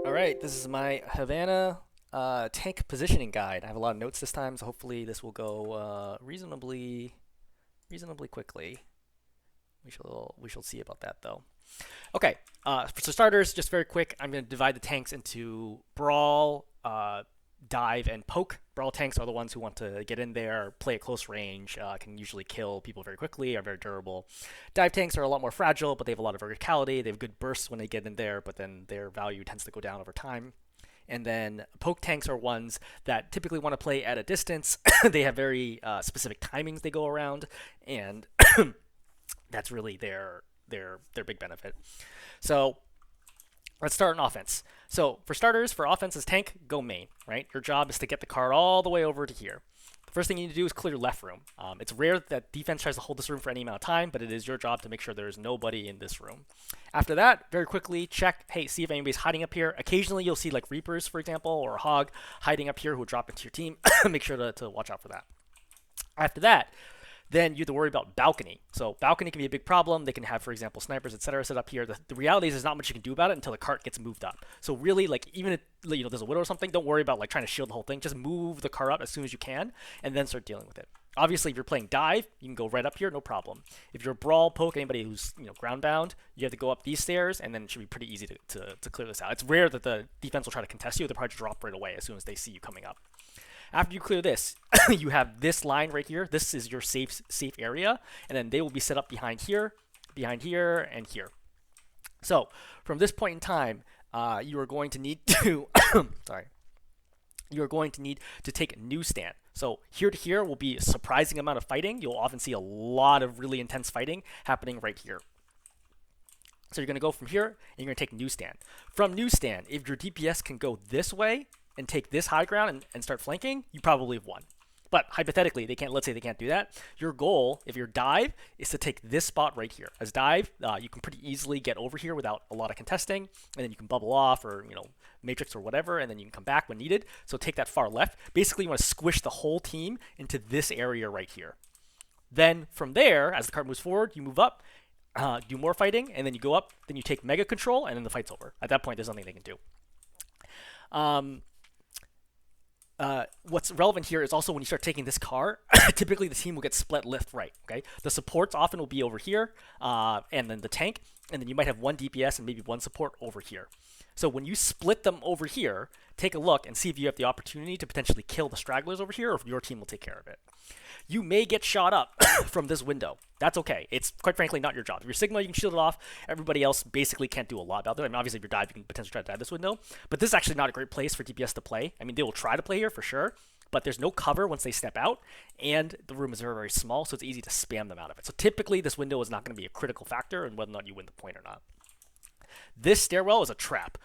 All right, this is my Havana tank positioning guide. I have a lot of notes this time, so hopefully this will go reasonably quickly. We shall see about that though. Okay, for starters, just very quick, I'm going to divide the tanks into Brawl, Dive, and Poke. Brawl tanks are the ones who want to get in there, play at close range, can usually kill people very quickly, are very durable. Dive tanks are a lot more fragile, but they have a lot of verticality. They have good bursts when they get in there, but then their value tends to go down over time. And then poke tanks are ones that typically want to play at a distance. They have very specific timings they go around, and that's really their big benefit. So let's start on offense. So for starters, for offense as tank, go main, right? Your job is to get the card all the way over to here. The first thing you need to do is clear left room. It's rare that defense tries to hold this room for any amount of time, but it is your job to make sure there is nobody in this room. After that, very quickly, check, hey, see if anybody's hiding up here. Occasionally, you'll see like Reapers, for example, or a Hog hiding up here who will drop into your team. Make sure to watch out for that. After that, then you have to worry about balcony. So balcony can be a big problem. They can have, for example, snipers, etc. set up here. The reality is there's not much you can do about it until the cart gets moved up. So really, like even if there's a widow or something, don't worry about like trying to shield the whole thing. Just move the cart up as soon as you can, and then start dealing with it. Obviously, if you're playing dive, you can go right up here, no problem. If you're brawl, poke, anybody who's ground bound, you have to go up these stairs, and then it should be pretty easy to clear this out. It's rare that the defense will try to contest you. They'll probably drop right away as soon as they see you coming up. After you clear this, you have this line right here. This is your safe area, and then they will be set up behind here, and here. So from this point in time, you are going to need to sorry. You are going to need to take a newstand. So here to here will be a surprising amount of fighting. You'll often see a lot of really intense fighting happening right here. So you're going to go from here, and you're going to take newstand. From newstand, if your DPS can go this way and take this high ground and start flanking, you probably have won. But hypothetically, let's say they can't do that. Your goal, if you're dive, is to take this spot right here. As dive, you can pretty easily get over here without a lot of contesting, and then you can bubble off or matrix or whatever, and then you can come back when needed. So take that far left. Basically, you want to squish the whole team into this area right here. Then from there, as the card moves forward, you move up, do more fighting, and then you go up. Then you take mega control, and then the fight's over. At that point, there's nothing they can do. What's relevant here is also when you start taking this car, typically the team will get split left, right, okay? The supports often will be over here, and then the tank, and then you might have one DPS and maybe one support over here. So when you split them over here, take a look and see if you have the opportunity to potentially kill the stragglers over here, or if your team will take care of it. You may get shot up from this window. That's okay. It's quite frankly not your job. If you're Sigma, you can shield it off. Everybody else basically can't do a lot about it. I mean, obviously, if you're dive, you can potentially try to dive this window. But this is actually not a great place for DPS to play. I mean, they will try to play here for sure, but there's no cover once they step out, and the room is very, very small, so it's easy to spam them out of it. So typically, this window is not going to be a critical factor in whether or not you win the point or not. This stairwell is a trap.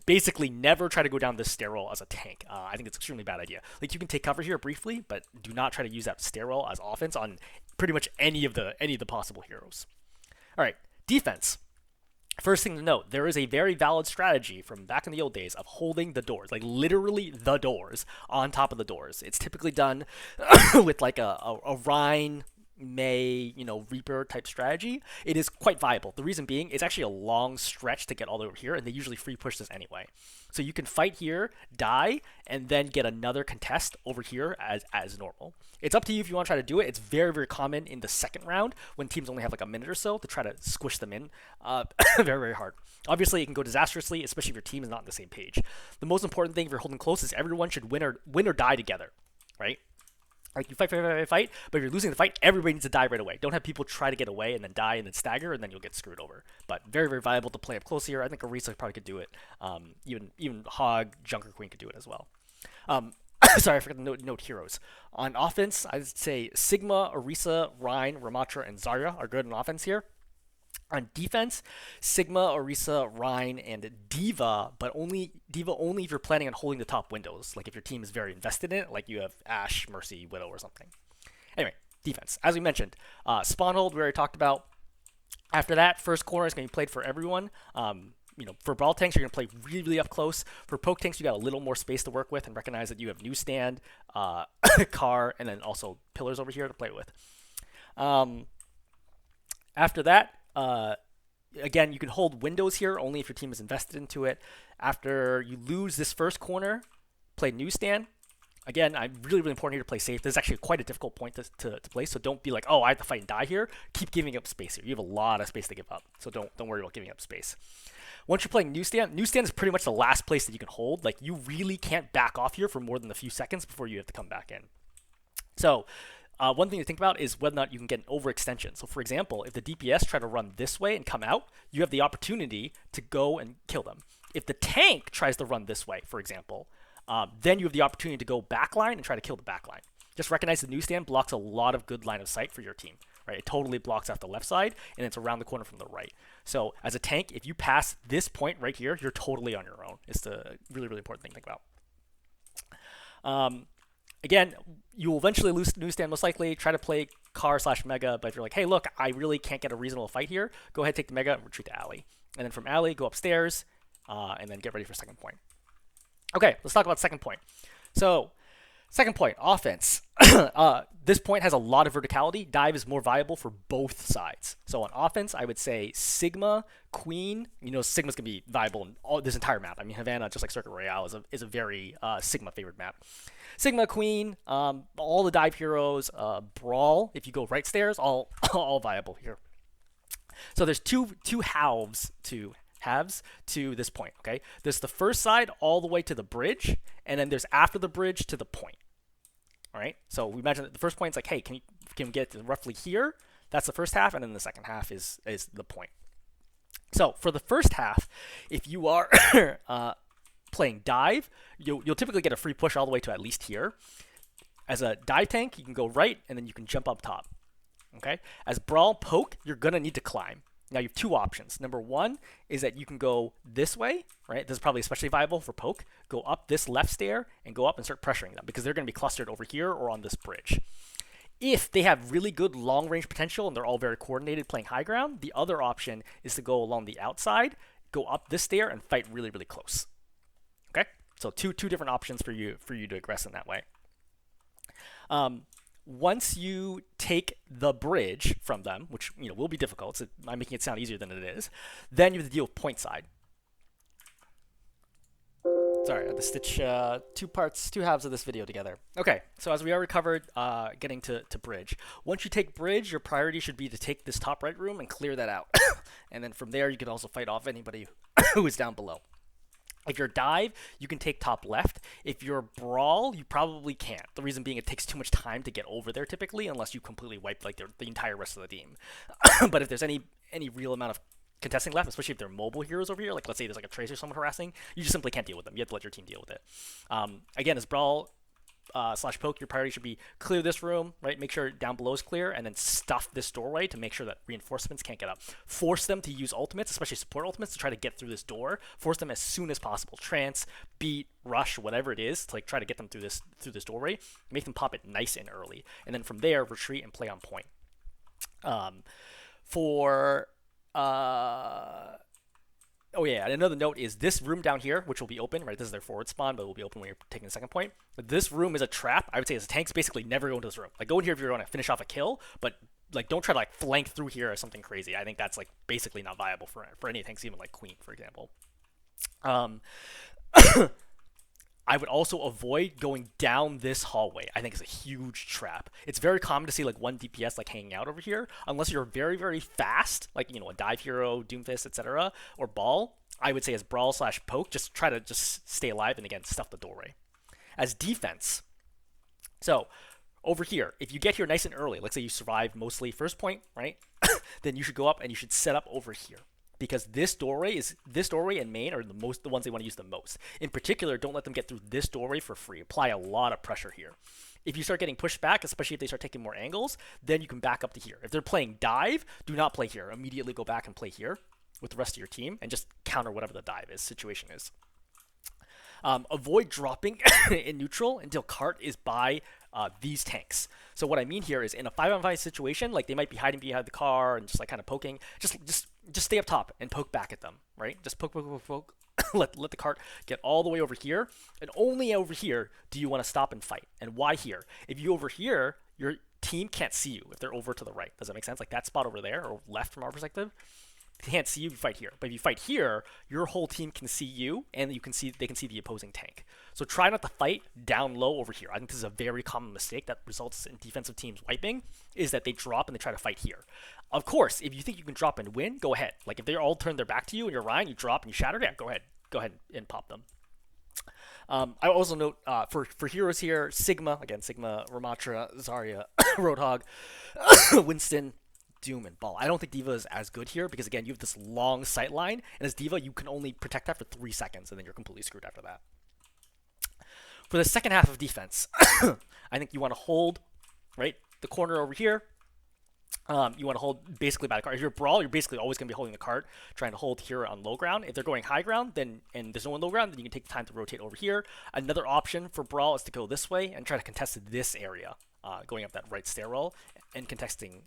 Basically, never try to go down this stairwell as a tank. I think it's an extremely bad idea. Like, you can take cover here briefly, but do not try to use that stairwell as offense on pretty much any of the possible heroes. All right, defense. First thing to note, there is a very valid strategy from back in the old days of holding the doors, like literally the doors, on top of the doors. It's typically done with like a Rein, Reaper type strategy. It is quite viable. The reason being, it's actually a long stretch to get all the way over here, and they usually free push this anyway. So you can fight here, die, and then get another contest over here as normal. It's up to you if you want to try to do it. It's very, very common in the second round when teams only have like a minute or so to try to squish them in. Very, very hard. Obviously, it can go disastrously, especially if your team is not on the same page. The most important thing if you're holding close is everyone should win or die together, right? Like, you fight, but if you're losing the fight, everybody needs to die right away. Don't have people try to get away and then die and then stagger, and then you'll get screwed over. But very, very viable to play up close here. I think Orisa probably could do it. Even Hog, Junker Queen could do it as well. Sorry, I forgot to note heroes. On offense, I'd say Sigma, Orisa, Rein, Ramatra, and Zarya are good on offense here. On defense, Sigma, Orisa, Rein, and Diva, but Diva only if you're planning on holding the top windows. Like if your team is very invested in it, like you have Ashe, Mercy, Widow, or something. Anyway, defense. As we mentioned, spawn hold we already talked about. After that, first corner is going to be played for everyone. For Brawl tanks, you're going to play really, really up close. For poke tanks, you got a little more space to work with, and recognize that you have newstand, car, and then also pillars over here to play with. After that, again, you can hold windows here only if your team is invested into it. After you lose this first corner, play newstand. Again, I'm really important here to play safe. This is actually quite a difficult point to play, so don't be like, oh, I have to fight and die here. Keep giving up space here. You have a lot of space to give up, so don't worry about giving up space. Once you're playing newstand is pretty much the last place that you can hold. Like, you really can't back off here for more than a few seconds before you have to come back in. So one thing to think about is whether or not you can get an overextension. So for example, if the DPS try to run this way and come out, you have the opportunity to go and kill them. If the tank tries to run this way, for example, then you have the opportunity to go backline and try to kill the backline. Just recognize the newstand blocks a lot of good line of sight for your team. Right? It totally blocks out the left side, and it's around the corner from the right. So as a tank, if you pass this point right here, you're totally on your own. It's the really, really important thing to think about. Again, you will eventually lose newstand most likely. Try to play car/mega, but if you're like, hey, look, I really can't get a reasonable fight here, go ahead, take the mega, and retreat to alley. And then from alley, go upstairs, and then get ready for second point. Okay, let's talk about second point. So, second point, offense. This point has a lot of verticality. Dive is more viable for both sides. So on offense, I would say Sigma, Queen. You know, Sigma's going to be viable in this entire map. I mean, Havana, just like Circuit Royale, is a very Sigma favored map. Sigma, Queen, all the dive heroes, Brawl, if you go right stairs, all viable here. So there's two halves to this point, okay? There's the first side all the way to the bridge, and then there's after the bridge to the point. All right, so we imagine that the first point is like, hey, can we get to roughly here? That's the first half, and then the second half is the point. So for the first half, if you are playing dive, you'll typically get a free push all the way to at least here. As a dive tank, you can go right, and then you can jump up top. Okay. As Brawl poke, you're gonna need to climb. Now you have two options. Number one is that you can go this way, right? This is probably especially viable for poke. Go up this left stair and go up and start pressuring them because they're going to be clustered over here or on this bridge. If they have really good long range potential and they're all very coordinated playing high ground, the other option is to go along the outside, go up this stair and fight really, really close. Okay? So two different options for you to aggress in that way. Once you take the bridge from them, which will be difficult, so I'm making it sound easier than it is, then you have to deal with point side. Sorry, I had to stitch two halves of this video together. Okay, so as we already covered, getting to bridge. Once you take bridge, your priority should be to take this top right room and clear that out. And then from there, you can also fight off anybody who is down below. If you're dive, you can take top left. If you're brawl, you probably can't. The reason being it takes too much time to get over there typically, unless you completely wipe like the entire rest of the team. But if there's any real amount of contesting left, especially if they're mobile heroes over here, like let's say there's like a tracer or someone harassing, you just simply can't deal with them. You have to let your team deal with it. Again, as brawl / poke, your priority should be clear this room, right? Make sure down below is clear, and then stuff this doorway to make sure that reinforcements can't get up. Force them to use ultimates, especially support ultimates, to try to get through this door. Force them as soon as possible. Trance, beat, rush, whatever it is, to like try to get them through this doorway. Make them pop it nice and early, and then from there retreat and play on point. Oh yeah, and another note is this room down here, which will be open, right? This is their forward spawn, but will be open when you're taking the second point. But this room is a trap. I would say as tanks, basically never go into this room. Like go in here if you're going to finish off a kill, but like don't try to like flank through here or something crazy. I think that's like basically not viable for any tanks, even like Queen, for example. I would also avoid going down this hallway. I think it's a huge trap. It's very common to see like one DPS like hanging out over here, unless you're very, very fast, like a dive hero, Doomfist, etc., or Ball. I would say as brawl / poke, just try to just stay alive and again stuff the doorway. As defense, so over here, if you get here nice and early, let's say you survive mostly first point, right? Then you should go up and you should set up over here. Because this doorway and main are the ones they want to use the most. In particular, don't let them get through this doorway for free. Apply a lot of pressure here. If you start getting pushed back, especially if they start taking more angles, then you can back up to here. If they're playing dive, do not play here. Immediately go back and play here with the rest of your team and just counter whatever the dive situation is. Avoid dropping in neutral until cart is by these tanks. So what I mean here is in a 5-on-5 situation, like they might be hiding behind the car and just like kind of poking. Just stay up top and poke back at them, right? Just poke. let the cart get all the way over here, and only over here do you want to stop and fight. And why here? If you over here, your team can't see you if they're over to the right. Does that make sense? Like that spot over there or left from our perspective. can't see you if you fight here. But if you fight here, your whole team can see you, and they can see the opposing tank. So try not to fight down low over here. I think this is a very common mistake that results in defensive teams wiping, is that they drop and they try to fight here. Of course, if you think you can drop and win, go ahead. Like if they all turn their back to you and you're Rein, you drop and you shatter, yeah, go ahead and pop them. I also note for heroes here, Sigma, Ramatra, Zarya, Roadhog, Winston, Doom, and Ball. I don't think D.Va is as good here because, again, you have this long sight line, and as D.Va, you can only protect that for 3 seconds, and then you're completely screwed after that. For the second half of defense, I think you want to hold, right, the corner over here. You want to hold basically by the cart. If you're Brawl, you're basically always going to be holding the cart, trying to hold here on low ground. If they're going high ground, then and there's no one low ground, then you can take the time to rotate over here. Another option for Brawl is to go this way and try to contest this area, going up that right stairwell and contesting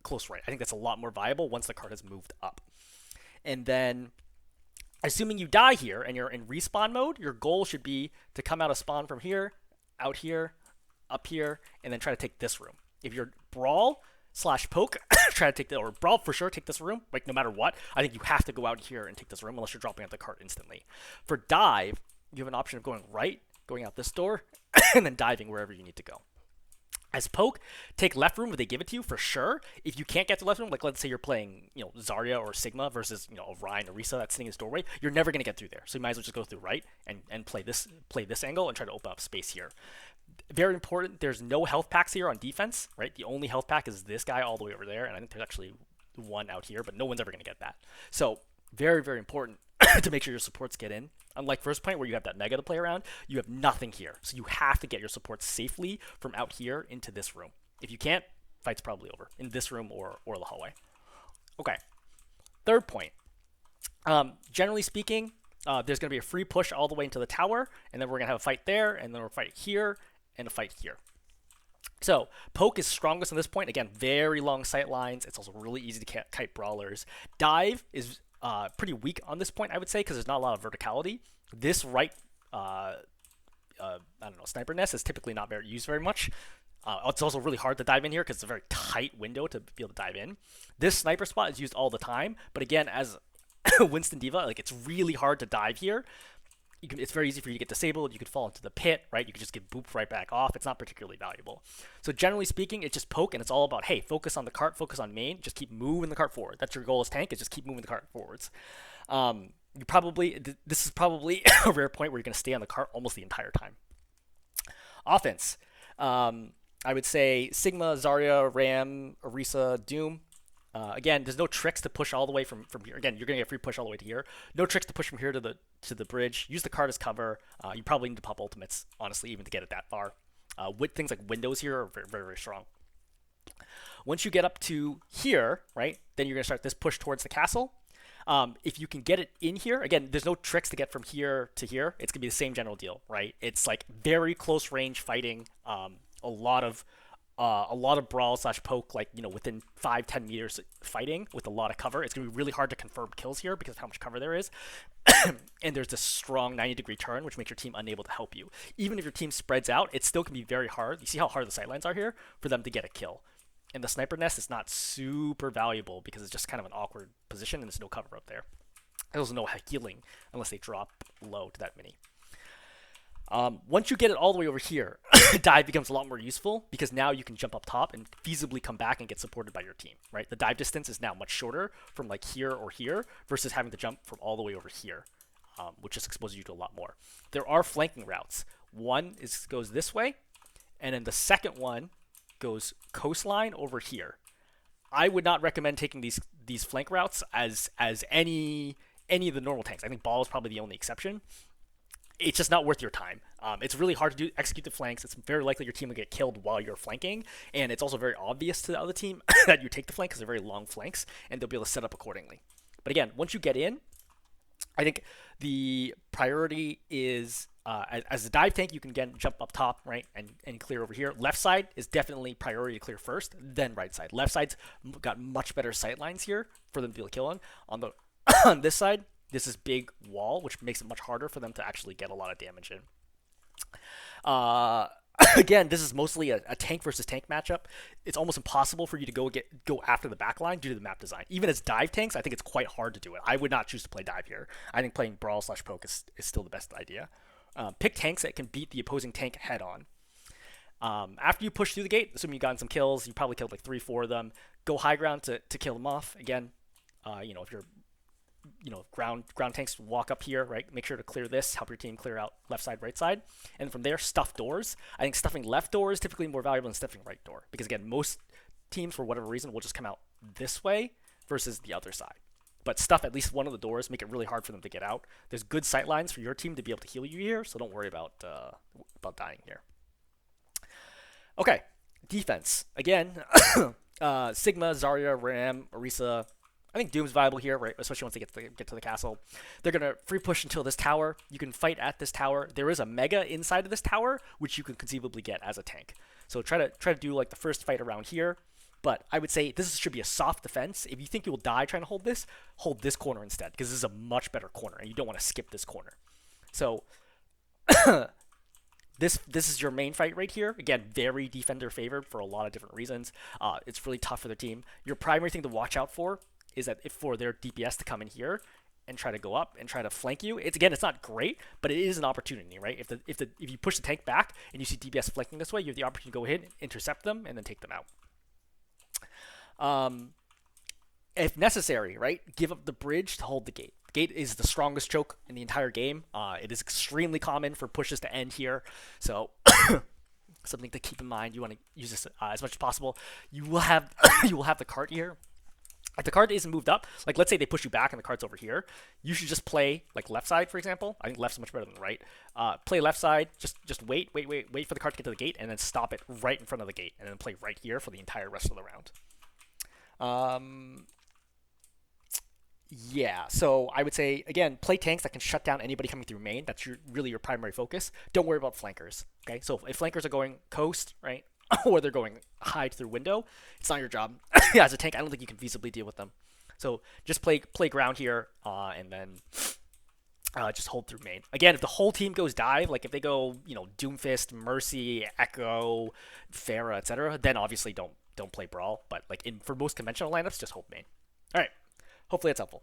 close right. I think that's a lot more viable once the cart has moved up. And then, assuming you die here and you're in respawn mode, your goal should be to come out of spawn from here, out here, up here, and then try to take this room. If you're Brawl / poke, try to take or Brawl for sure, take this room, like no matter what. I think you have to go out here and take this room unless you're dropping out the cart instantly. For dive, you have an option of going right, going out this door, and then diving wherever you need to go. As poke, take left room if they give it to you for sure. If you can't get to left room, like let's say you're playing, Zarya or Sigma versus, a Rein, Orisa that's sitting in this doorway, you're never gonna get through there. So you might as well just go through right and play this angle and try to open up space here. Very important, there's no health packs here on defense, right? The only health pack is this guy all the way over there, and I think there's actually one out here, but no one's ever gonna get that. So very, very important to make sure your supports get in. Unlike first point where you have that mega to play around, you have nothing here. So you have to get your supports safely from out here into this room. If you can't, fight's probably over in this room or the hallway. Okay, third point. Generally speaking, there's going to be a free push all the way into the tower, and then we're going to have a fight there, and then we're fight here, and a fight here. So, poke is strongest on this point. Again, very long sight lines. It's also really easy to kite brawlers. Dive is pretty weak on this point, I would say, because there's not a lot of verticality. This right, sniper nest is typically not used very much. It's also really hard to dive in here because it's a very tight window to be able to dive in. This sniper spot is used all the time, but again, as Winston D.Va, like it's really hard to dive here. It's very easy for you to get disabled. You could fall into the pit, right? You could just get booped right back off. It's not particularly valuable. So generally speaking, it's just poke, and it's all about, hey, focus on the cart, focus on main, just keep moving the cart forward. That's your goal as tank, is just keep moving the cart forwards. This is probably a rare point where you're going to stay on the cart almost the entire time. Offense, I would say Sigma, Zarya, Ram, Orisa, Doom. Again, there's no tricks to push all the way from here. Again, you're gonna get free push all the way to here. No tricks to push from here to the bridge. Use the cart as cover. You probably need to pop ultimates, honestly, even to get it that far. With things like windows here are very, very, very strong. Once you get up to here, right, then you're gonna start this push towards the castle. If you can get it in here, again, there's no tricks to get from here to here. It's gonna be the same general deal, right? It's like very close range fighting. A lot of brawl / poke, like, within 5-10 meters fighting with a lot of cover. It's going to be really hard to confirm kills here because of how much cover there is. And there's this strong 90-degree turn, which makes your team unable to help you. Even if your team spreads out, it still can be very hard. You see how hard the sightlines are here for them to get a kill. And the sniper nest is not super valuable because it's just kind of an awkward position and there's no cover up there. There's no healing unless they drop low to that mini. Once you get it all the way over here, dive becomes a lot more useful because now you can jump up top and feasibly come back and get supported by your team, right? The dive distance is now much shorter from like here or here versus having to jump from all the way over here, which just exposes you to a lot more. There are flanking routes. One goes this way, and then the second one goes coastline over here. I would not recommend taking these flank routes as any of the normal tanks. I think Ball is probably the only exception. It's just not worth your time. It's really hard to execute the flanks. It's very likely your team will get killed while you're flanking, and it's also very obvious to the other team that you take the flank because they're very long flanks, and they'll be able to set up accordingly. But again, once you get in, I think the priority is, as a dive tank, you can again jump up top, right, and clear over here. Left side is definitely priority to clear first, then right side. Left side's got much better sight lines here for them to be able to kill on the on this side. This is big wall, which makes it much harder for them to actually get a lot of damage in. I Again, this is mostly a tank versus tank matchup. It's almost impossible for you to go after the backline due to the map design. Even as dive tanks, I think it's quite hard to do it. I would not choose to play dive here. I think playing Brawl slash poke is still the best idea. Pick tanks that can beat the opposing tank head on. After you push through the gate, assuming you've gotten some kills, you probably killed like 3-4 of them. Go high ground to kill them off. Again, if you're ground tanks, walk up here, right? Make sure to clear this, help your team clear out left side, right side, and from there stuff doors. I think stuffing left door is typically more valuable than stuffing right door because again, most teams for whatever reason will just come out this way versus the other side. But stuff at least one of the doors, make it really hard for them to get out. There's good sight lines for your team to be able to heal you here, so don't worry about dying here. Okay, defense again. Sigma, Zarya, Ram, Orisa. I think Doom's viable here, right? Especially once they get to the castle. They're gonna free push until this tower. You can fight at this tower. There is a mega inside of this tower, which you can conceivably get as a tank. So try to do like the first fight around here. But I would say this should be a soft defense. If you think you will die trying to hold this corner instead, because this is a much better corner, and you don't want to skip this corner. So this is your main fight right here. Again, very defender favored for a lot of different reasons. It's really tough for their team. Your primary thing to watch out for is that if for their DPS to come in here and try to go up and try to flank you, it's not great, but it is an opportunity, right? If you push the tank back and you see DPS flanking this way, you have the opportunity to go ahead, intercept them, and then take them out. If necessary, right, give up the bridge to hold the gate. The gate is the strongest choke in the entire game. It is extremely common for pushes to end here, so something to keep in mind. You want to use this as much as possible. You will have the cart here. If the card isn't moved up, like let's say they push you back and the card's over here, you should just play like left side, for example. I think left's much better than right. Play left side, just wait for the card to get to the gate, and then stop it right in front of the gate, and then play right here for the entire rest of the round. Yeah, so I would say, again, play tanks that can shut down anybody coming through main. That's really your primary focus. Don't worry about flankers, okay? So if flankers are going coast, right, or they're going high through window, it's not your job. Yeah, as a tank, I don't think you can feasibly deal with them. So just play ground here, and then just hold through main. Again, if the whole team goes dive, like if they go, Doomfist, Mercy, Echo, Pharah, etc., then obviously don't play Brawl. But like for most conventional lineups, just hold main. All right. Hopefully that's helpful.